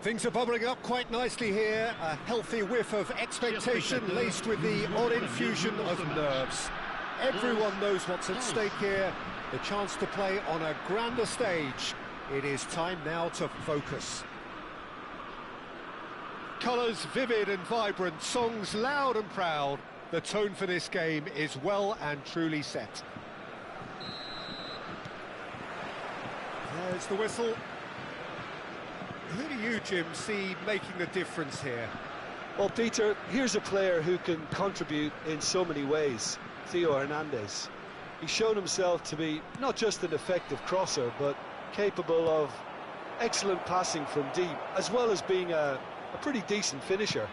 Things are bubbling up quite nicely here. A healthy whiff of expectation laced with the odd infusion of nerves. Everyone knows what's at stake here. The chance to play on a grander stage. It is time now to focus. Colours vivid and vibrant, songs loud and proud. The tone for this game is well and truly set. There's the whistle. Who do you, Jim, see making the difference here? Well, Peter, here's a player who can contribute in so many ways. Theo Hernandez. He's shown himself to be not just an effective crosser, but capable of excellent passing from deep, as well as being a pretty decent finisher.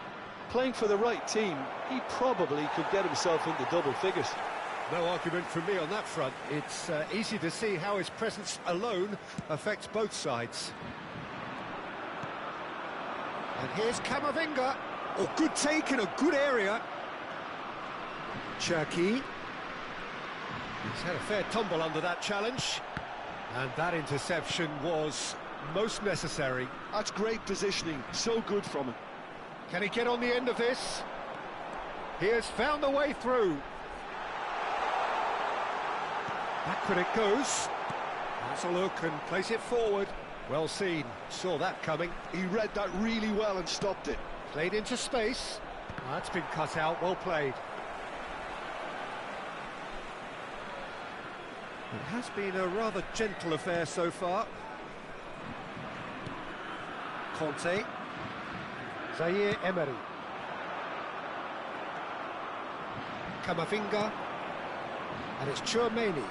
Playing for the right team, he probably could get himself into double figures. No argument from me on that front. It's easy to see how his presence alone affects both sides. And here's Camavinga. Oh, good take in a good area. Cherki. He's had a fair tumble under that challenge. And that interception was most necessary. That's great positioning, so good from him. Can he get on the end of this? He has found the way through. Backward it goes. Has a look and place it forward. Well seen, saw that coming. He read that really well and stopped it. Played into space. That's been cut out, well played. It has been a rather gentle affair so far. Conte. Zaire Emery. Camavinga. And it's Tchouaméni.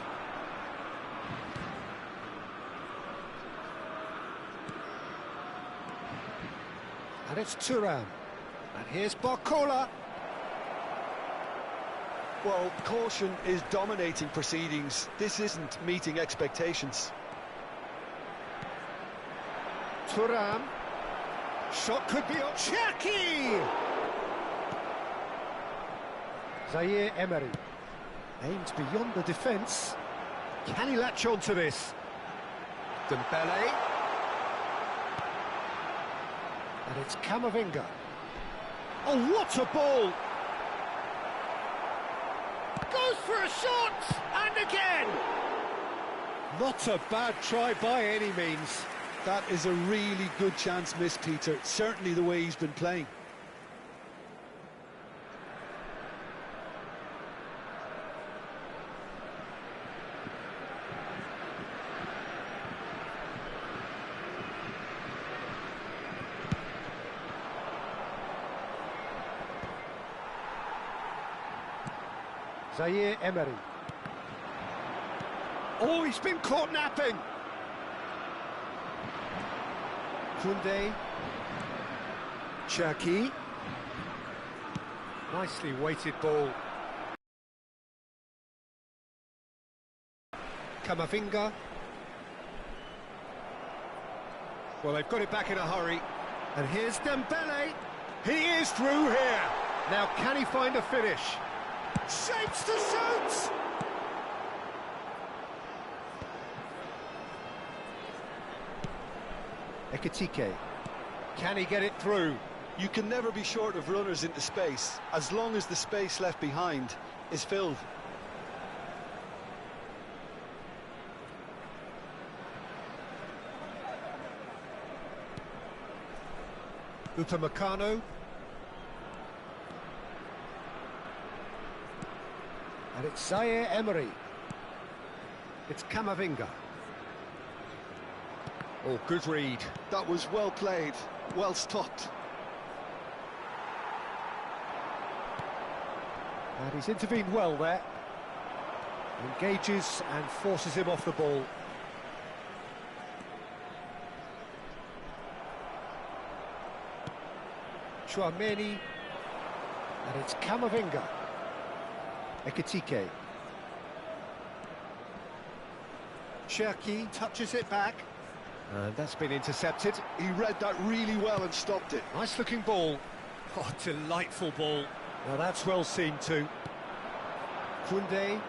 And it's Thuram. And here's Barcola. Well, caution is dominating proceedings. This isn't meeting expectations. Thuram. Shot could be on. Cherki! Zaire Emery. Aims beyond the defence. Can he latch on to this? Dembele. And it's Camavinga. Oh, what a ball! Goes for a shot! And again! Not a bad try by any means. That is a really good chance missed, Peter. Certainly the way he's been playing. Zaire Emery. Oh, he's been caught napping. Koundé. Cherki. Nicely weighted ball. Camavinga. Well, they've got it back in a hurry. And here's Dembele. He is through here. Now, can he find a finish? Shapes to shoot! Ekitike. Can he get it through? You can never be short of runners into space, as long as the space left behind is filled. Upamecano. And it's Zaire Emery. It's Camavinga. Oh, good read. That was well played, well stopped. And he's intervened well there. Engages and forces him off the ball. Tchouaméni. And it's Camavinga. Ekitike. Cherki touches it back. And that's been intercepted. He read that really well and stopped it. Nice looking ball. Oh, delightful ball. Now that's well seen too. Koundé.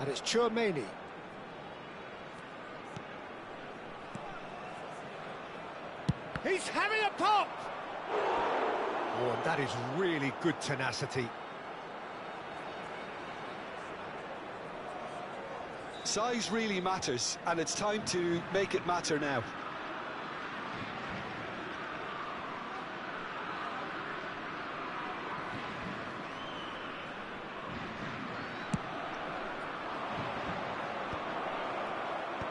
And it's Tchouaméni. He's having a pop! Oh, and that is really good tenacity. Size really matters, and it's time to make it matter now.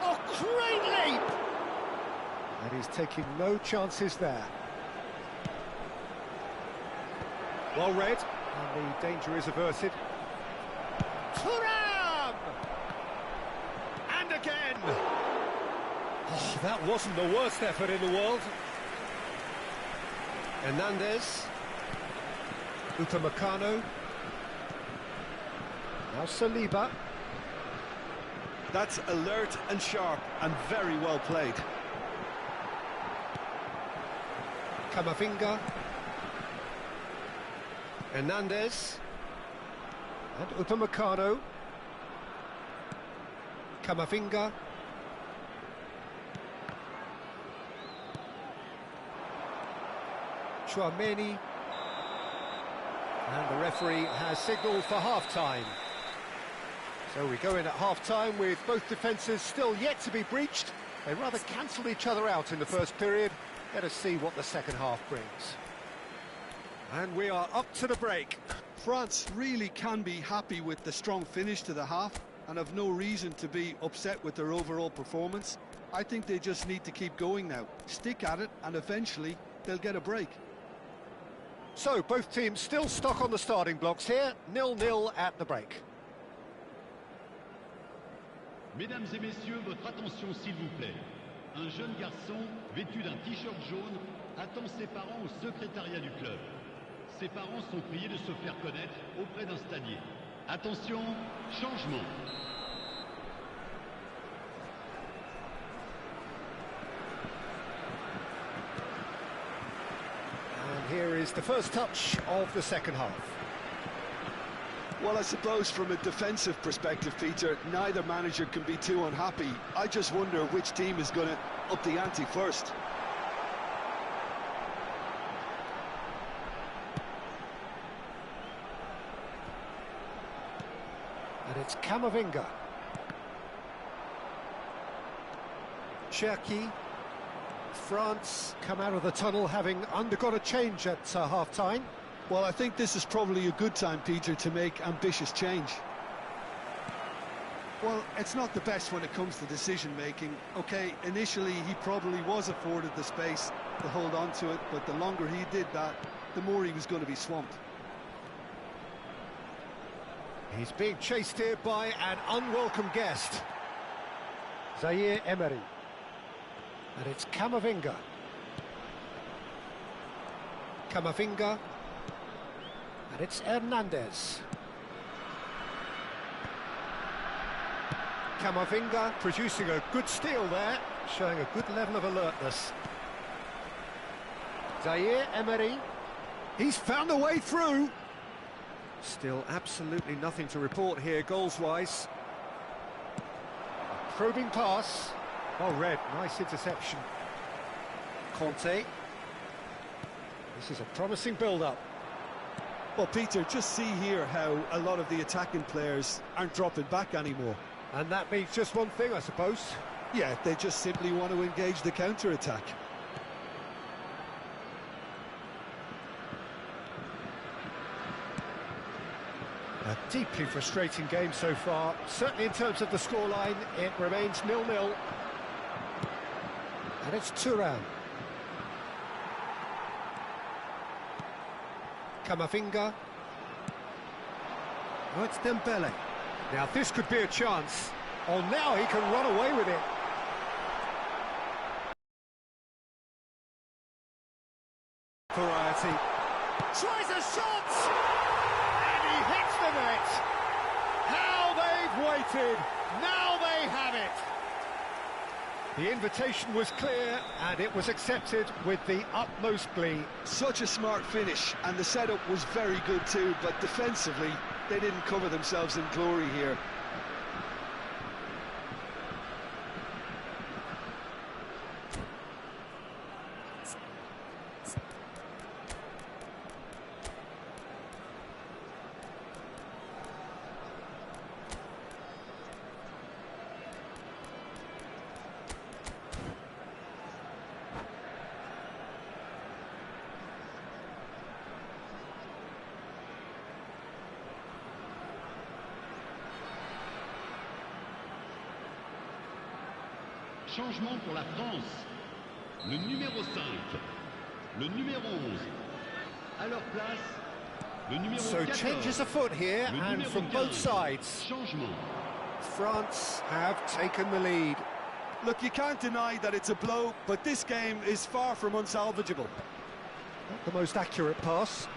Oh, great leap! And he's taking no chances there. Well read, and the danger is averted. Thuram! And again! Oh, that wasn't the worst effort in the world. Hernandez. Upamecano. Now Saliba. That's alert and sharp and very well played. Camavinga. Hernandez. And Upamecano. Camavinga. Tchouaméni. And the referee has signalled for half-time. So we go in at half-time with both defences still yet to be breached. They rather cancelled each other out in the first period. Let us see what the second half brings. And we are up to the break. France really can be happy with the strong finish to the half and have no reason to be upset with their overall performance. I think they just need to keep going now, stick at it, and eventually they'll get a break. So both teams still stuck on the starting blocks here, 0-0 at the break. Mesdames et messieurs, votre attention s'il vous plaît. Un jeune garçon vêtu d'un t-shirt jaune attend ses parents au secrétariat du club. Ses parents sont priés de se faire connaître auprès d'un stadier. Attention, changement. And here is the first touch of the second half. Well, I suppose from a defensive perspective, Peter, neither manager can be too unhappy. I just wonder which team is going to up the ante first. And it's Camavinga. Cherki. France come out of the tunnel having undergone a change at half-time. Well, I think this is probably a good time, Peter, to make ambitious change. Well, it's not the best when it comes to decision-making. OK, initially he probably was afforded the space to hold on to it, but the longer he did that, the more he was going to be swamped. He's being chased here by an unwelcome guest. Zaire Emery. And it's Camavinga. Camavinga. And it's Hernandez. Camavinga producing a good steal there, showing a good level of alertness. Zaire Emery. He's found a way through. Still absolutely nothing to report here goals-wise. Probing pass. Well read, nice interception. Conte. This is a promising build-up. Well, Peter, just see here how a lot of the attacking players aren't dropping back anymore. And that means just one thing, I suppose. Yeah, they just simply want to engage the counter-attack. A deeply frustrating game so far. Certainly in terms of the scoreline, it remains 0-0. And it's Thuram. Camavinga. Oh, it's Dembele. Now this could be a chance. Oh, now he can run away with it. Variety. Tries a shot! And he hits the net. How they've waited. Now they have it. The invitation was clear and it was accepted with the utmost glee. Such a smart finish, and the setup was very good too, but defensively they didn't cover themselves in glory here. Changement pour la France. Le numéro 5, le numéro 11. À leur place, le numéro So 14. changes afoot here, Le and numéro from 15. both sides. Changement. France have taken the lead. Look, you can't deny that it's a blow, but this game is far from unsalvageable. Not the most accurate pass.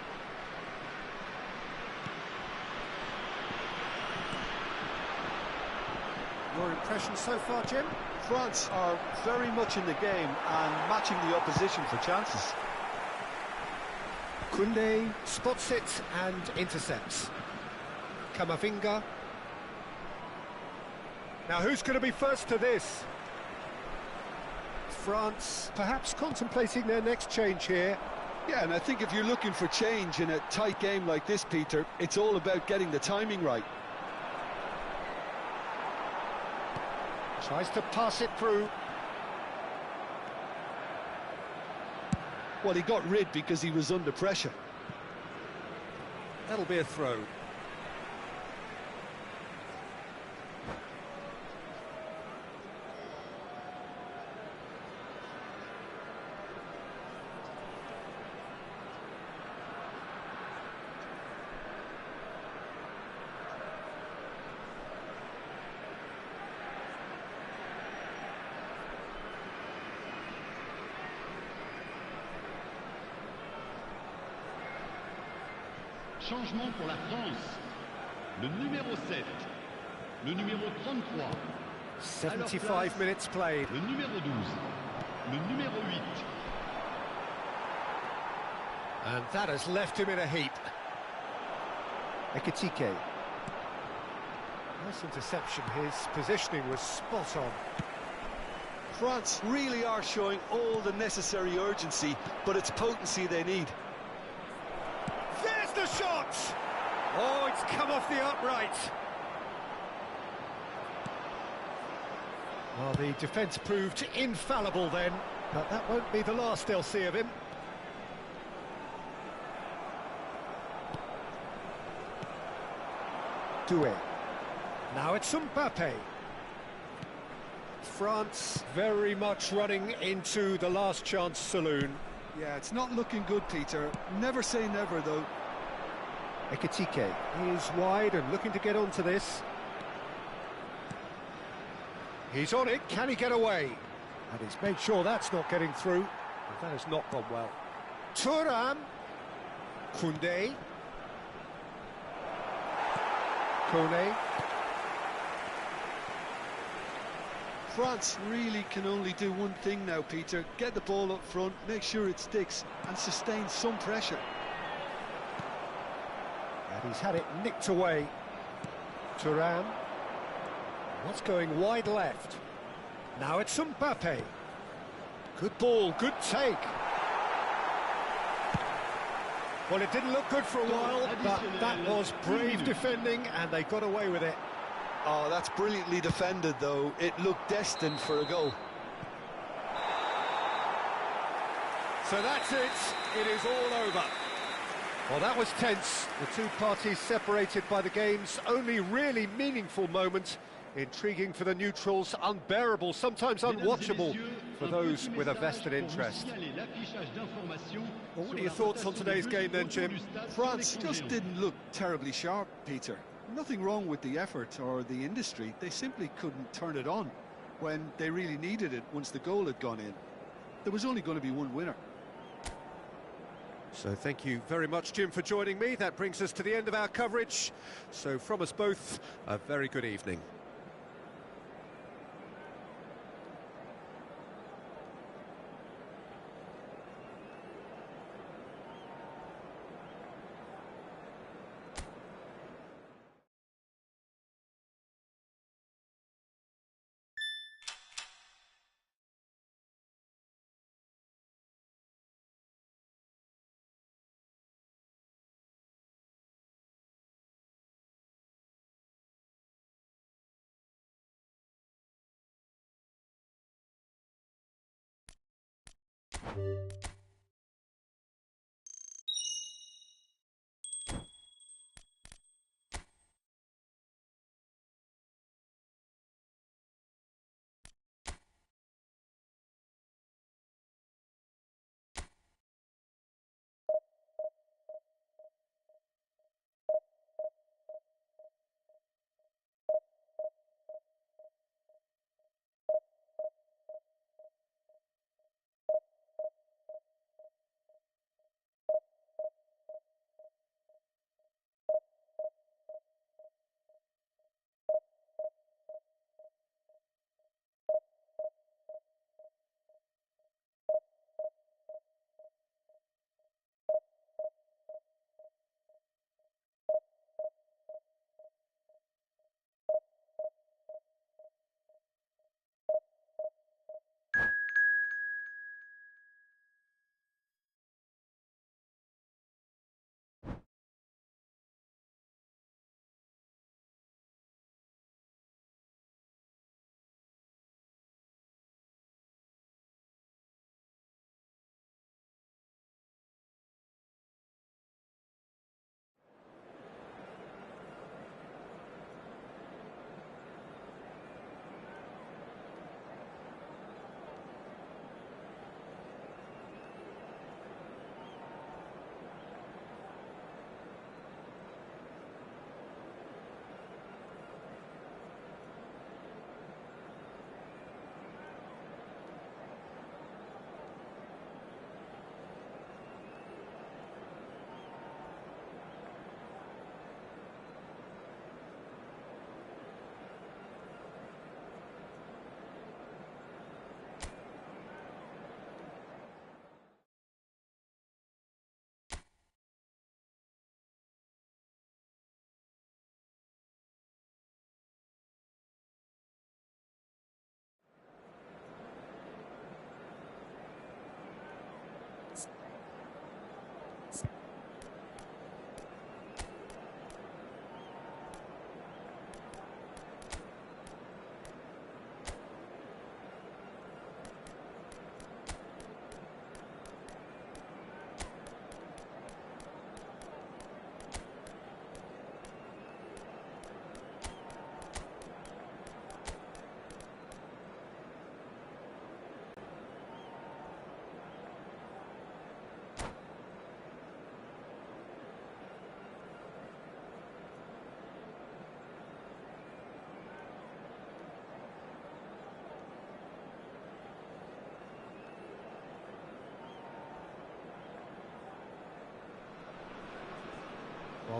Your impression so far, Jim? France are very much in the game and matching the opposition for chances. Koundé spots it and intercepts. Kamavinga. Now who's going to be first to this? France perhaps contemplating their next change here. Yeah, and I think if you're looking for change in a tight game like this, Peter, it's all about getting the timing right. Tries to pass it through. Well, he got rid because he was under pressure. That'll be a throw. Changement pour la France. Le numéro 7, le numéro 33. 75 minutes played. Le numéro 12, le numéro 8. And that has left him in a heap. Ekitike. Nice interception. His positioning was spot on. France really are showing all the necessary urgency, but it's potency they need. There's the shot! Oh, it's come off the upright. Well, the defence proved infallible then, but that won't be the last they'll see of him. Doué. Now it's Mbappé. France very much running into the last chance saloon. Yeah, it's not looking good, Peter. Never say never, though. Ekitike is wide and looking to get onto this. He's on it, can he get away? And he's made sure that's not getting through. But that has not gone well. Thuram. Koundé. Kone. France really can only do one thing now, Peter. Get the ball up front, make sure it sticks, and sustain some pressure. And he's had it nicked away. Thuram. What's going wide left? Now it's Mbappé. Good ball, good take. Well, it didn't look good for a while, but that was brave defending, and they got away with it. Oh, that's brilliantly defended, though. It looked destined for a goal. So that's it. It is all over. Well, that was tense. The two parties separated by the game's only really meaningful moment. Intriguing for the neutrals, unbearable, sometimes unwatchable for those with a vested interest. Well, what are your thoughts on today's game then, Jim? France just didn't look terribly sharp, Peter. Nothing wrong with the effort or the industry. They simply couldn't turn it on when they really needed it once the goal had gone in. There was only going to be one winner. So thank you very much, Jim, for joining me. That brings us to the end of our coverage. So from us both, a very good evening.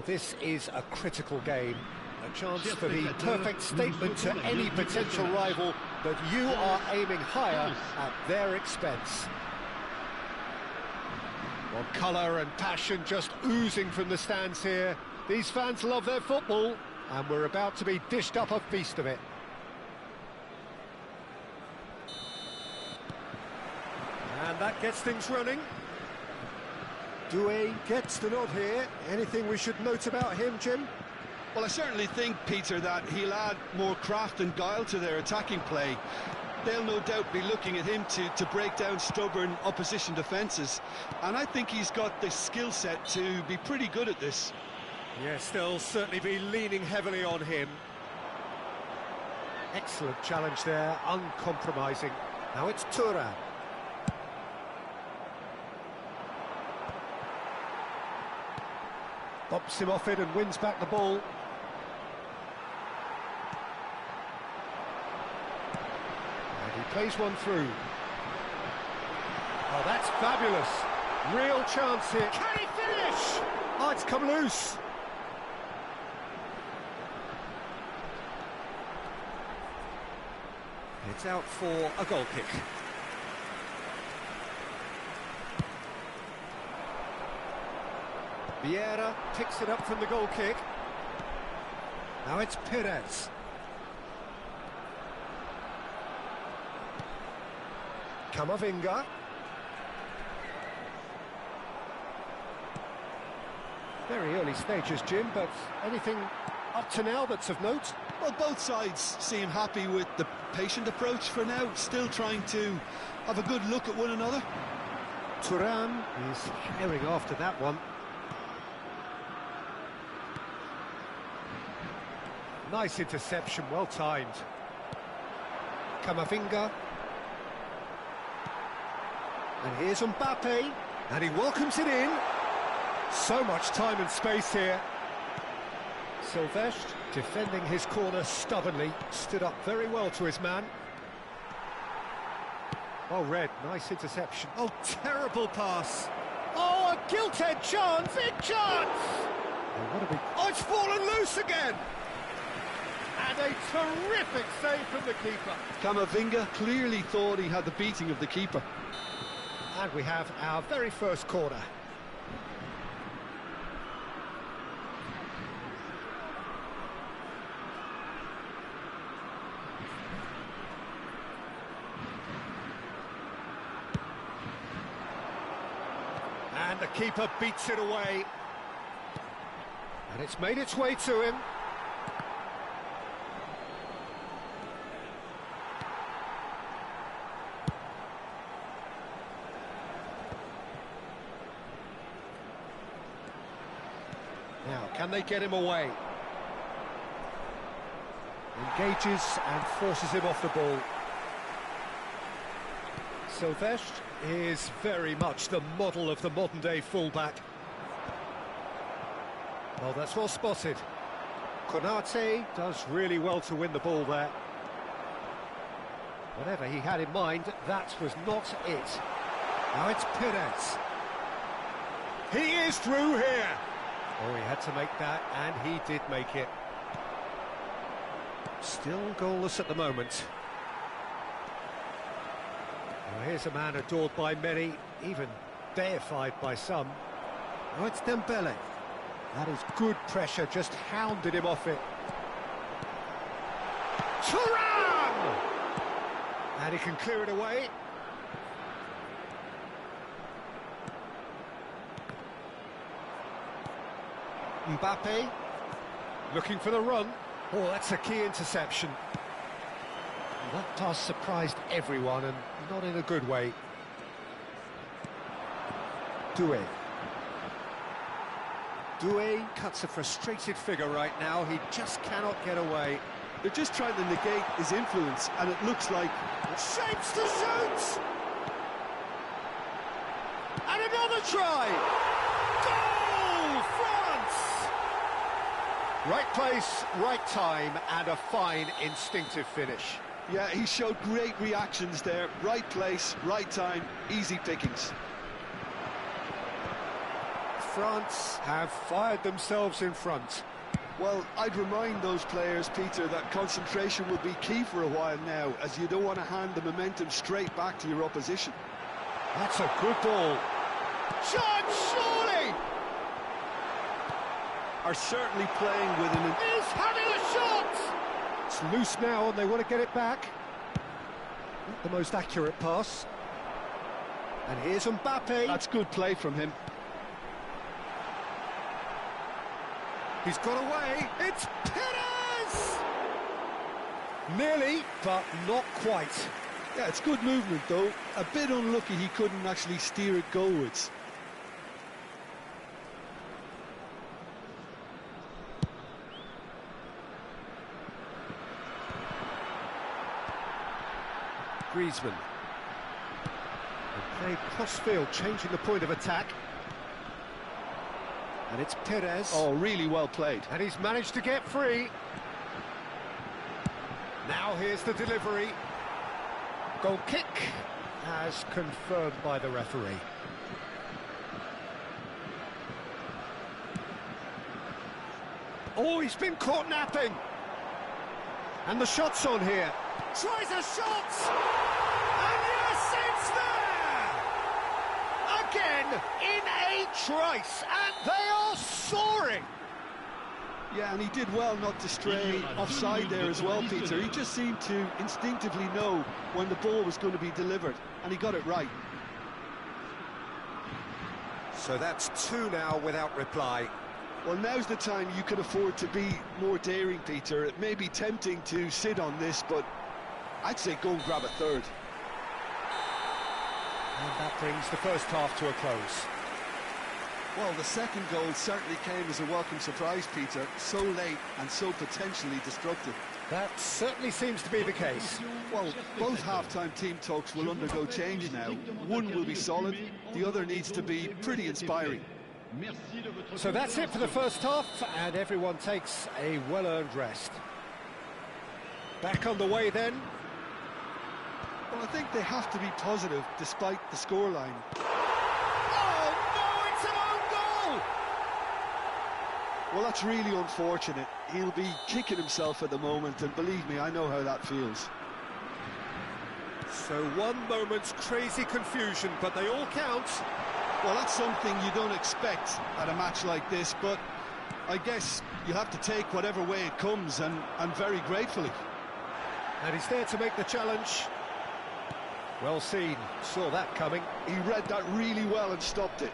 Well, this is a critical game. A chance for the perfect statement to any potential rival that you are aiming higher at their expense. Well, colour and passion just oozing from the stands here. These fans love their football, and we're about to be dished up a feast of it. And that gets things running. Doué gets the nod here. Anything we should note about him, Jim? Well, I certainly think, Peter, that he'll add more craft and guile to their attacking play. They'll no doubt be looking at him to break down stubborn opposition defences. And I think he's got the skill set to be pretty good at this. Yes, they'll certainly be leaning heavily on him. Excellent challenge there, uncompromising. Now it's Thuram. Bumps him off it and wins back the ball. And he plays one through. Oh, that's fabulous. Real chance here. Can he finish? Oh, it's come loose. It's out for a goal kick. Vieira picks it up from the goal kick. Now it's Perez. Camavinga. Very early stages, Jim, but anything up to now that's of note? Well, both sides seem happy with the patient approach for now, still trying to have a good look at one another. Thuram is herring after that one. Nice interception, well timed. Camavinga. And here's Mbappé, and he welcomes it in. So much time and space here. Silvestre, defending his corner stubbornly, stood up very well to his man. Oh, Red, nice interception. Oh, terrible pass. Oh, a gilt-edged chance, big chance! Oh, it's fallen loose again! And a terrific save from the keeper. Camavinga clearly thought he had the beating of the keeper. And we have our very first corner. And the keeper beats it away. And it's made its way to him. Now, can they get him away? Engages and forces him off the ball. Silvestre is very much the model of the modern-day fullback. Well, that's well spotted. Konate does really well to win the ball there. Whatever he had in mind, that was not it. Now it's Perez. He is through here. Oh, he had to make that, and he did make it. Still goalless at the moment. Well, here's a man adored by many, even deified by some. Now it's Dembele. That is good pressure, just hounded him off it. Thuram! And he can clear it away. Mbappé, looking for the run. Oh, that's a key interception. That pass surprised everyone, and not in a good way. Doué. Doué cuts a frustrated figure right now. He just cannot get away. They're just trying to negate his influence, and it looks like... Shapes to shoot! And another try! Goal, France! Right place, right time, and a fine instinctive finish. Yeah, he showed great reactions there. Right place, right time, easy pickings. France have fired themselves in front. Well, I'd remind those players, Peter, that concentration will be key for a while now, as you don't want to hand the momentum straight back to your opposition. That's a good ball. Shot, surely! Are certainly playing with an... He's having a shot! It's loose now and they want to get it back. Not the most accurate pass. And here's Mbappé. That's good play from him. He's got away. It's Perez! Nearly, but not quite. Yeah, it's good movement, though. A bit unlucky he couldn't actually steer it goalwards. Griezmann. They played cross-field, changing the point of attack. And it's Perez. Oh, really well played. And he's managed to get free. Now here's the delivery. Goal kick, as confirmed by the referee. Oh, he's been caught napping. And the shot's on here. Tries a shot! And yes, it's there! Again, in a trice, and they are soaring! Yeah, and he did well not to stray offside there as well, Peter. He just seemed to instinctively know when the ball was going to be delivered, and he got it right. So that's two now without reply. Well, now's the time you can afford to be more daring, Peter. It may be tempting to sit on this, but I'd say go and grab a third. And that brings the first half to a close. Well, the second goal certainly came as a welcome surprise, Peter. So late and so potentially destructive. That certainly seems to be the case. Well, both half-time team talks will undergo change now. One will be solid, the other needs to be pretty inspiring. So that's it for the first half, and everyone takes a well-earned rest. Back on the way then. Well, I think they have to be positive despite the scoreline. Oh no, it's an own goal! Well, that's really unfortunate. He'll be kicking himself at the moment, and believe me, I know how that feels. So one moment's crazy confusion, but they all count. Well, that's something you don't expect at a match like this, but I guess you have to take whatever way it comes, and very gratefully. And he's there to make the challenge. Well seen, saw that coming. He read that really well and stopped it.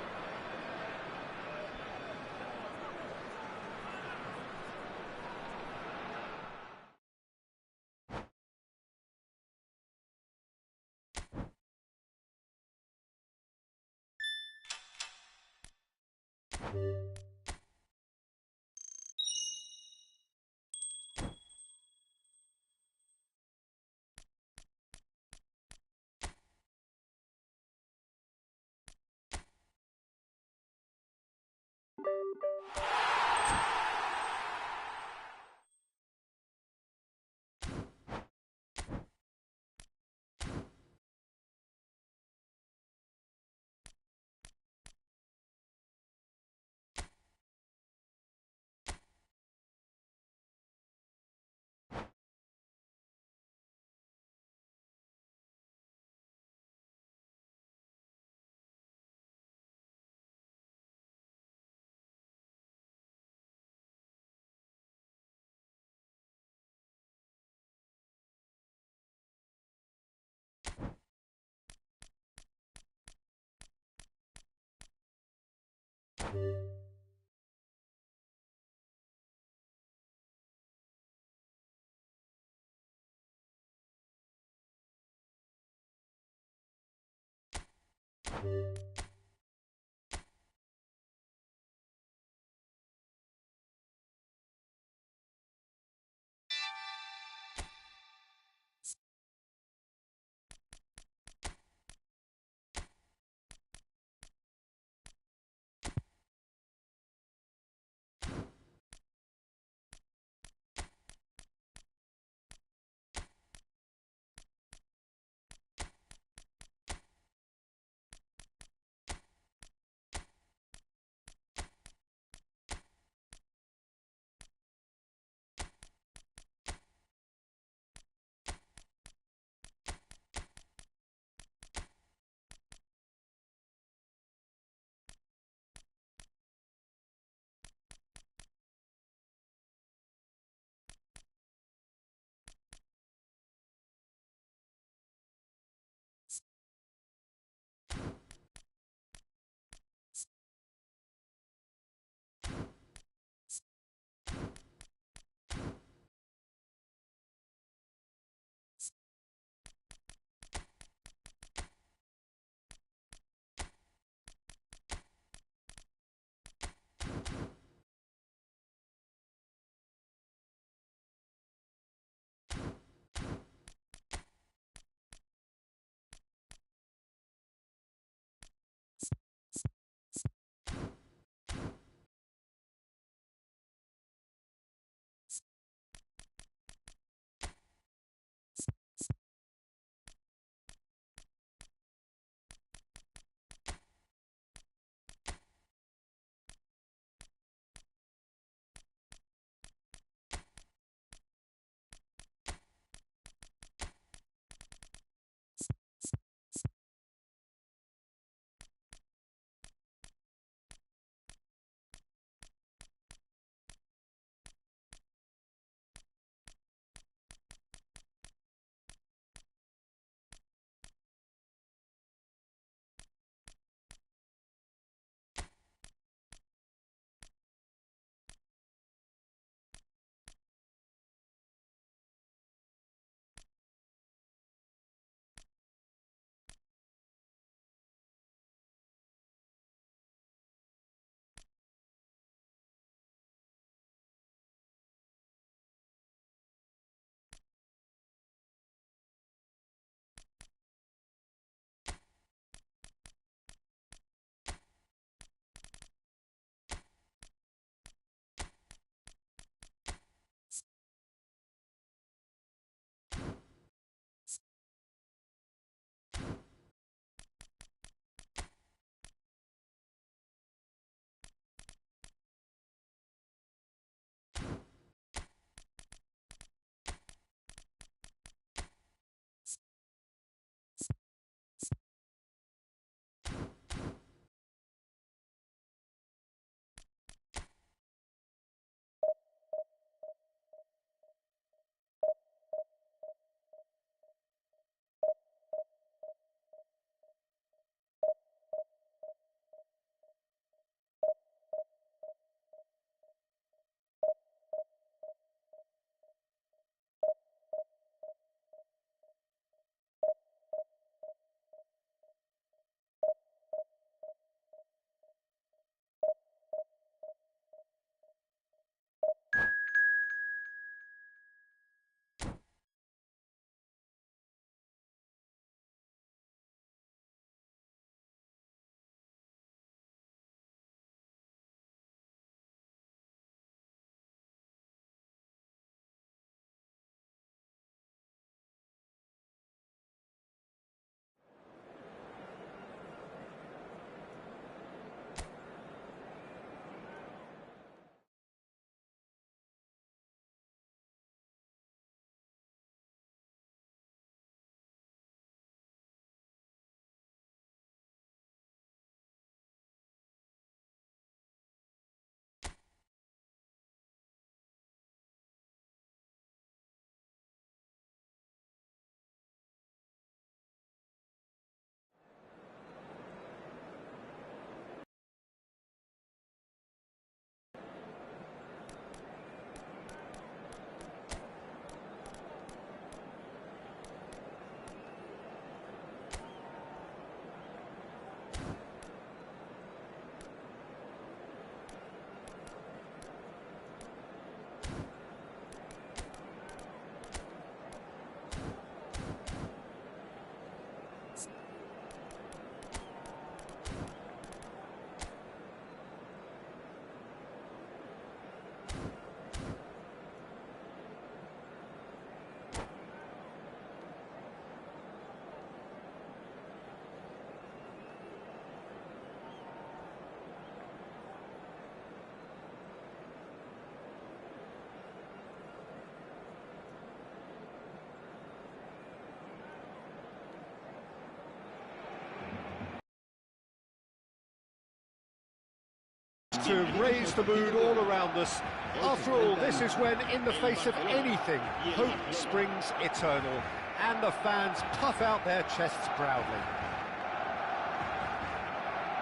to raise the mood all around us. After all, this is when, in the face of anything, hope springs eternal, and the fans puff out their chests proudly.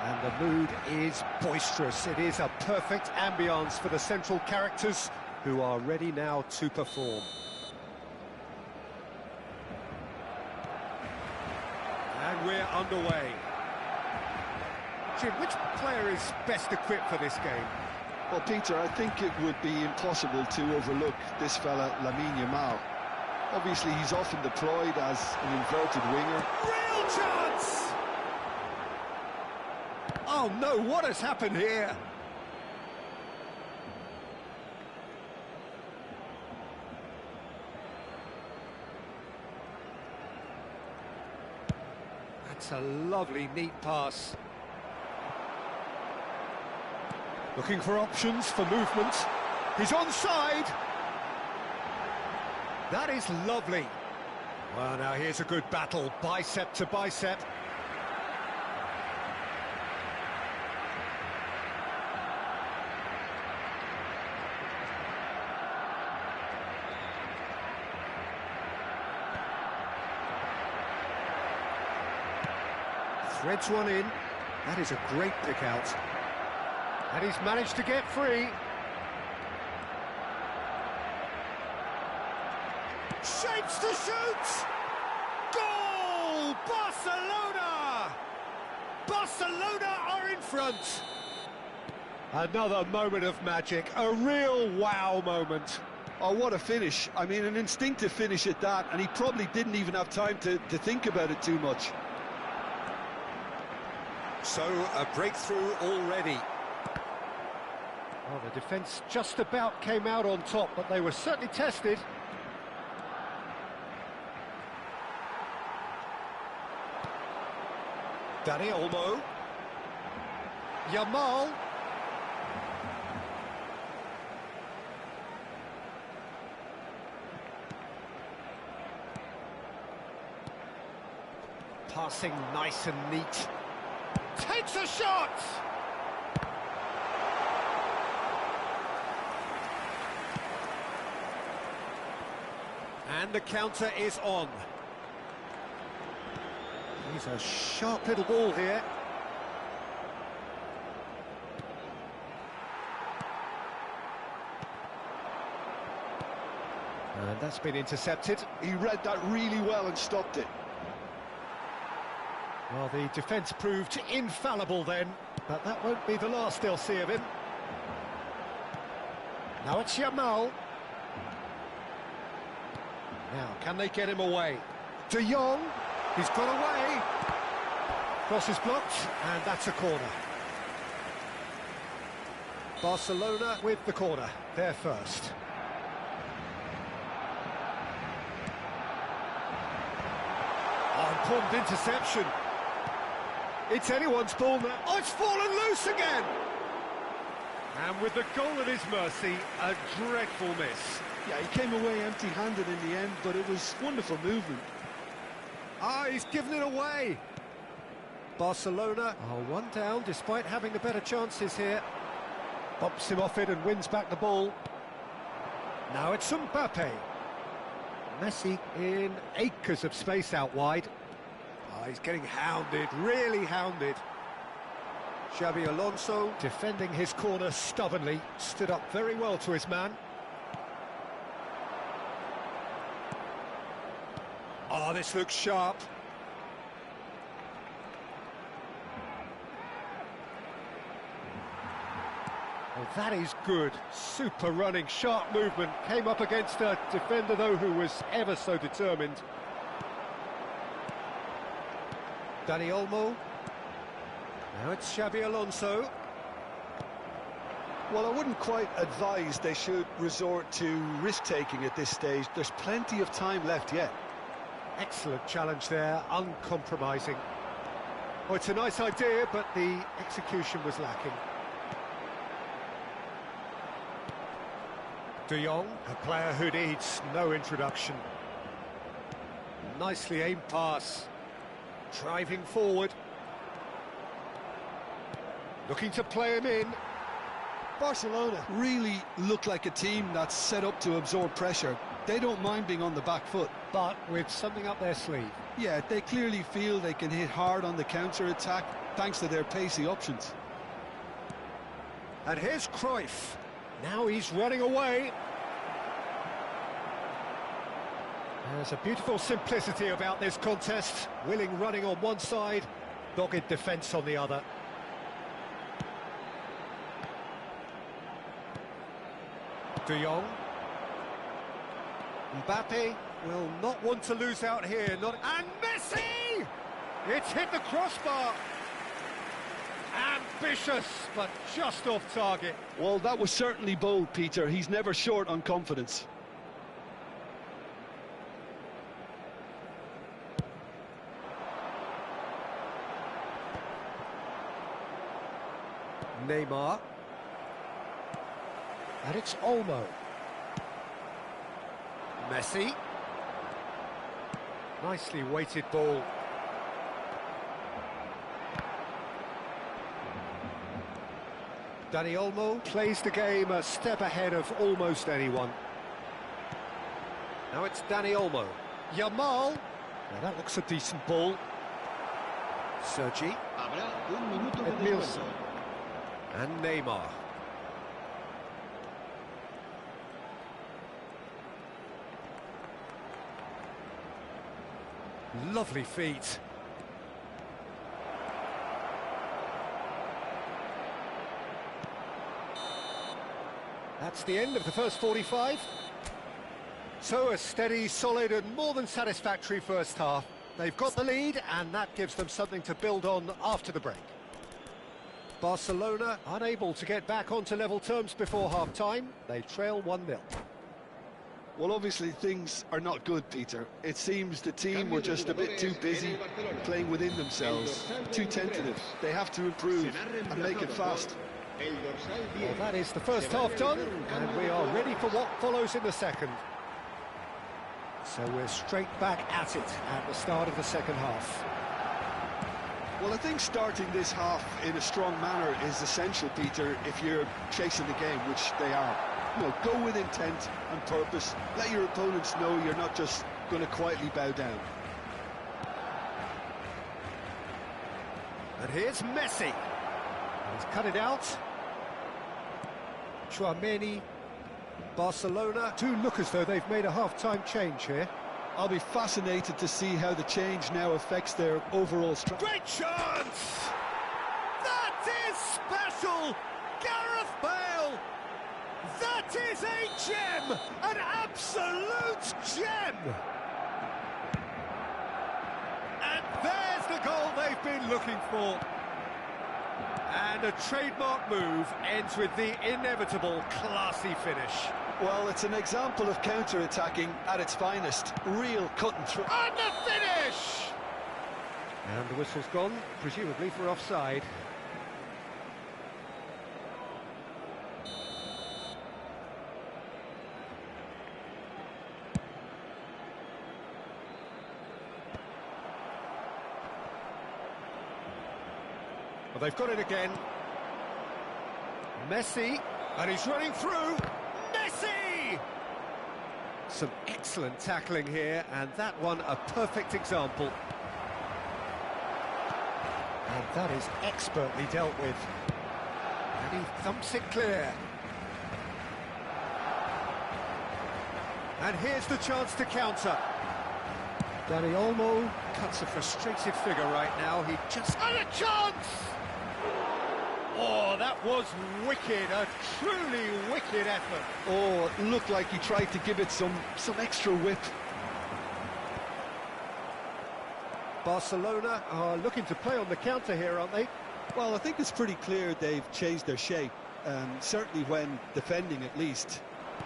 And the mood is boisterous. It is a perfect ambience for the central characters, who are ready now to perform. And we're underway. Jim, which player is best equipped for this game? Well, Peter, I think it would be impossible to overlook this fella, Lamine Yamal. Obviously, he's often deployed as an inverted winger. Real chance! Oh no, what has happened here? That's a lovely, neat pass. Looking for options for movement. He's onside. That is lovely. Well, now here's a good battle, bicep to bicep. Threads one in. That is a great pick out. And he's managed to get free. Shapes to shoot! Goal! Barcelona! Barcelona are in front. Another moment of magic, a real wow moment. Oh, what a finish. I mean, an instinctive finish at that, and he probably didn't even have time to think about it too much. So, a breakthrough already. Well, the defence just about came out on top, but they were certainly tested. Dani Olmo. Yamal. Passing nice and neat. Takes a shot! And the counter is on. He's a sharp little ball here. And that's been intercepted. He read that really well and stopped it. Well, the defence proved infallible then, but that won't be the last they'll see of him. Now it's Yamal. Now, can they get him away? De Jong, he's got away. Cross is blocked, and that's a corner. Barcelona with the corner, they're first. Oh, important interception. It's anyone's ball now. Oh, it's fallen loose again! And with the goal at his mercy, a dreadful miss. Yeah, he came away empty-handed in the end, but it was wonderful movement. Ah, he's given it away. Barcelona are one down, despite having the better chances here. Bumps him off it and wins back the ball. Now it's Mbappé. Messi in acres of space out wide. Oh, he's getting hounded, really hounded. Xabi Alonso defending his corner stubbornly, stood up very well to his man. Oh, this looks sharp. Oh, that is good. Super running, sharp movement. Came up against a defender, though, who was ever so determined. Dani Olmo. Now it's Xabi Alonso. Well, I wouldn't quite advise they should resort to risk-taking at this stage. There's plenty of time left yet. Excellent challenge there, uncompromising. Oh, it's a nice idea, but the execution was lacking. De Jong, a player who needs no introduction. Nicely aimed pass. Driving forward. Looking to play him in. Barcelona really look like a team that's set up to absorb pressure. They don't mind being on the back foot. But with something up their sleeve. Yeah, they clearly feel they can hit hard on the counter-attack thanks to their pacey options. And here's Cruyff. Now he's running away. There's a beautiful simplicity about this contest. Willing running on one side, dogged defence on the other. De Jong. Mbappé will not want to lose out here. And Messi! It's hit the crossbar. Ambitious, but just off target. Well, that was certainly bold, Peter. He's never short on confidence. Neymar. And it's Olmo. Messi. Nicely weighted ball. Dani Olmo plays the game a step ahead of almost anyone. Now it's Dani Olmo. Yamal. Now that looks a decent ball. Sergi. Edmilson. And Neymar. Lovely feet. That's the end of the first 45. So a steady, solid and more than satisfactory first half. They've got the lead and that gives them something to build on after the break. Barcelona unable to get back onto level terms before half-time. They trail 1-0. Well, obviously things are not good, Peter. It seems the team were just a bit too busy playing within themselves, too tentative. They have to improve and make it fast. Well, that is the first half done, and we are ready for what follows in the second. So we're straight back at it at the start of the second half. Well, I think starting this half in a strong manner is essential, Peter, if you're chasing the game, which they are. You know, go with intent and purpose. Let your opponents know you're not just going to quietly bow down. And here's Messi. He's cut it out. Tchouaméni. Barcelona do look as though they've made a half-time change here. I'll be fascinated to see how the change now affects their overall strategy. Great chance! That is special! Gareth Bale! That is a gem! An absolute gem! And there's the goal they've been looking for. And a trademark move ends with the inevitable classy finish. Well, it's an example of counter-attacking at its finest. Real cut and through. And the finish! And the whistle's gone, presumably for offside. Well, they've got it again. Messi, and he's running through. Messi! Some excellent tackling here, and that one a perfect example. And that is expertly dealt with. And he thumps it clear. And here's the chance to counter. Dani Olmo cuts a frustrated figure right now. He just... And a chance! Oh, that was wicked, a truly wicked effort. Oh, it looked like he tried to give it some extra whip. Barcelona are looking to play on the counter here, aren't they? Well, I think it's pretty clear they've changed their shape, certainly when defending at least,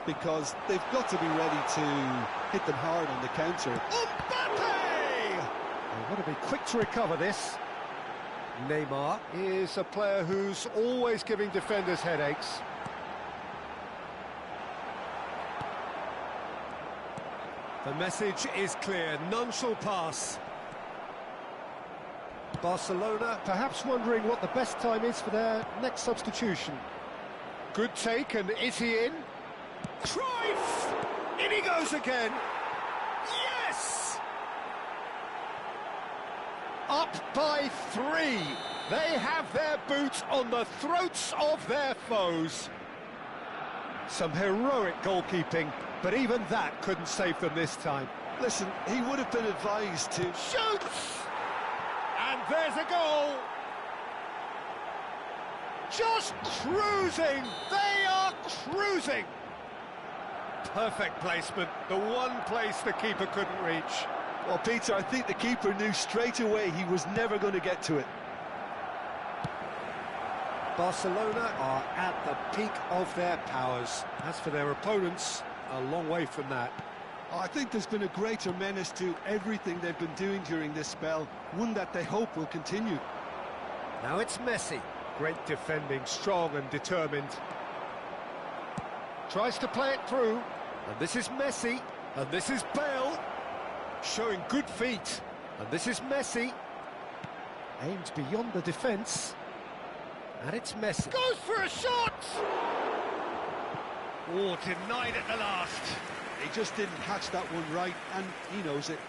because they've got to be ready to hit them hard on the counter. Mbappé! They've got to be quick to recover this. Neymar is a player who's always giving defenders headaches. The message is clear, none shall pass. Barcelona perhaps wondering what the best time is for their next substitution. Good take, and is he in? Cruyff! In he goes again! Yes! Up by 3. They have their boots on the throats of their foes. Some heroic goalkeeping, but even that couldn't save them this time. Listen, he would have been advised to... Shoots! And there's a goal! Just cruising! They are cruising! Perfect placement, the one place the keeper couldn't reach. Well, Peter, I think the keeper knew straight away he was never going to get to it. Barcelona are at the peak of their powers. As for their opponents, a long way from that. I think there's been a greater menace to everything they've been doing during this spell, one that they hope will continue. Now it's Messi. Great defending, strong and determined. Tries to play it through, and this is Messi, and this is Bale, showing good feet, and this is Messi, aims beyond the defence, and it's Messi. Goes for a shot! Oh, denied at the last. He just didn't catch that one right, and he knows it.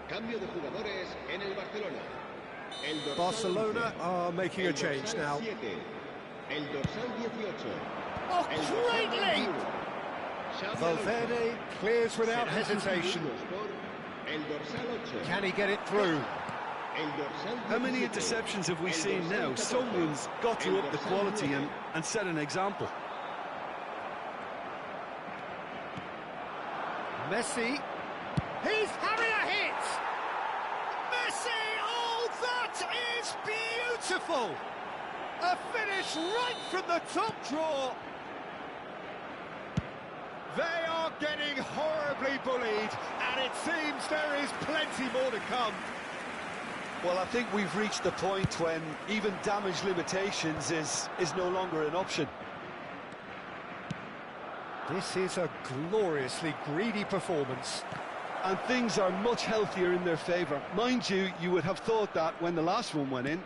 Cambio de jugadores en el Barcelona. Barcelona are making a change now. El dorsal 18. Oh, great leap! Valverde clears without hesitation. Can he get it through? How many interceptions have we seen now? Someone's got to up the quality and set an example. Messi. He's having a hit! Messi! Oh, that is beautiful! A finish right from the top draw. They are getting horribly bullied, and it seems there is plenty more to come. Well, I think we've reached the point when even damage limitations is no longer an option. This is a gloriously greedy performance. And things are much healthier in their favour. Mind you, you would have thought that when the last one went in.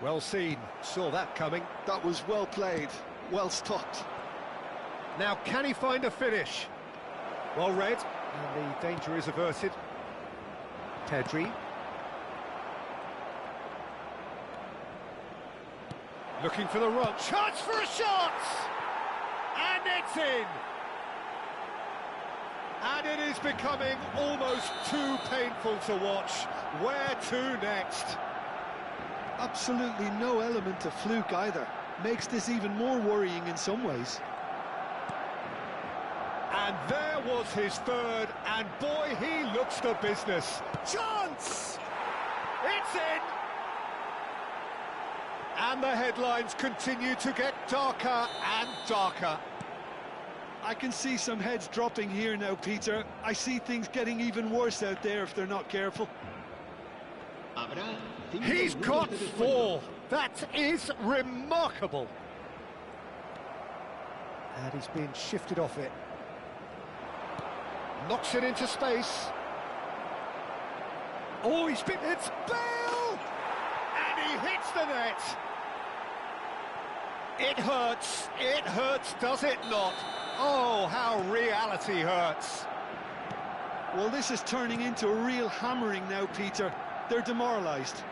Well seen, saw that coming. That was well played, well stopped. Now, can he find a finish? Well read, and the danger is averted. Pedri. Looking for the run. Chance for a shot! And it's in! And it is becoming almost too painful to watch. Where to next? Absolutely no element of fluke either. Makes this even more worrying in some ways. And there was his third, and boy, he looks the business. Chance! It's in! And the headlines continue to get darker and darker. I can see some heads dropping here now, Peter. I see things getting even worse out there if they're not careful. He's got 4. That is remarkable. And he's been shifted off it. Knocks it into space. Oh, it's Bale! And he hits the net. It hurts, does it not? Oh, how reality hurts. Well, this is turning into a real hammering now, Peter. They're demoralised.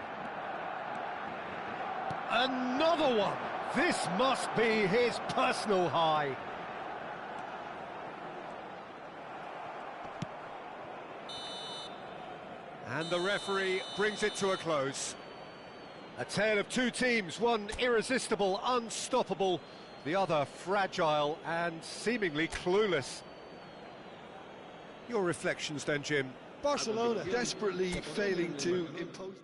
Another one. This must be his personal high. And the referee brings it to a close. A tale of two teams, one irresistible, unstoppable, the other fragile and seemingly clueless. Your reflections then, Jim? Barcelona desperately failing to impose...